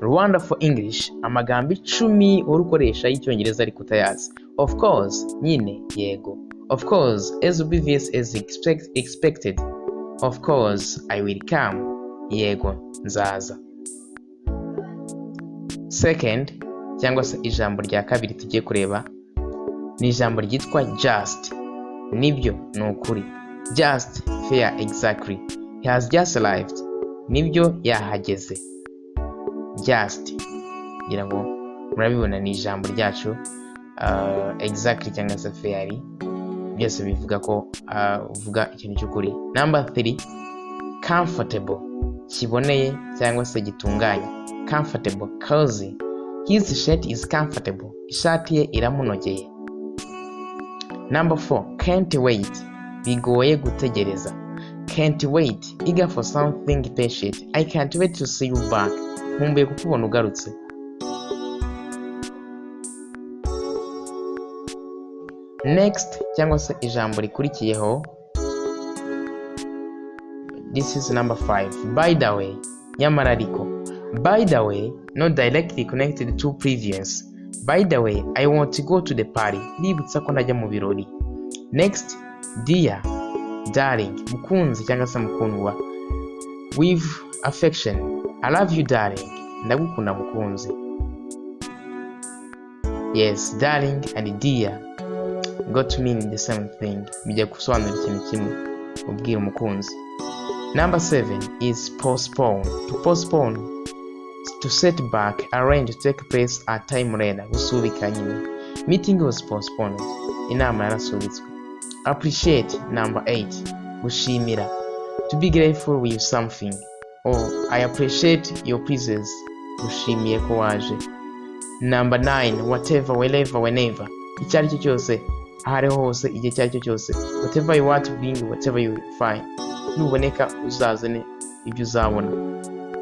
Rwanda for English, amagambo 10 urukoresha y'icyongereza ariko utayazi. Of course, nyine, yego. Of course, as obvious as expected. Of course, I will come. Yego, nzaza. Second, cyangwa se ijambo rya kabiri tugiye kureba ni ijambo ryitwa just. Nibyo, ni ukuri. Just, fair, exactly. He has just arrived. Nibyo, yahageze. Just, ngira ngo murabibona ni ijambo ryacu. Exactly cyangwa se fairly, byose bivuga ko uvuga ikintu cy'ukuri. Number 3, comfortable, kiboneye cyangwa se gitunganye. Comfortable, cozy. His shirt is comfortable. Ishati ye iramunogeye. Number 4, can't wait, bigoye gutegereza. Can't wait, eager for something patient. I can't wait to see you back. Nkumbuye kukubona ugarutse. Next, cyangwa se ijambo rikurikiyeho, this is number 5, by the way, nyamara ariko. By the way, not directly connected to previous. By the way, I want to go to the party. Nibutsa ko najya mu birori. Next, dear, darling, mukunzi cyangwa se mukundwa. With affection, I love you darling. Ndagukunda mukunzi. Yes, darling and dear got to mean the same thing. Bijya gusobanura ikintu kimwe ubwira umukunzi. Number 7 is postpone. To postpone, to set back, arrange to take place at time later. Gusubika nyine. Meeting was postponed. Inama yarasubitswe. Appreciate, number 8, gushimira. To be grateful with something. Oh, I appreciate your presence. Gushimiye ko waje. Number 9, whatever, wherever, whenever. Icyo ari cyo cyose, ahari hose, igihe cyari cyo cyose. Whatever you want to bring, whatever you find. Nuboneka uzazane ibyo uzabona.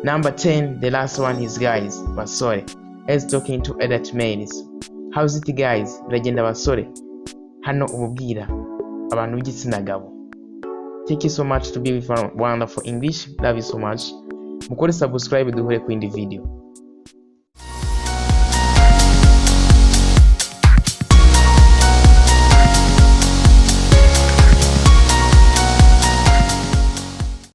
Number 10, the last one is guys, basore. As talking to adult males. How's it guys? Uragenda basore. Hano ububwira abantu b'igitsina gabo. Thank you so much to be with Rwanda for English. Love you so much. Mukore subscribe duhure ku indi video.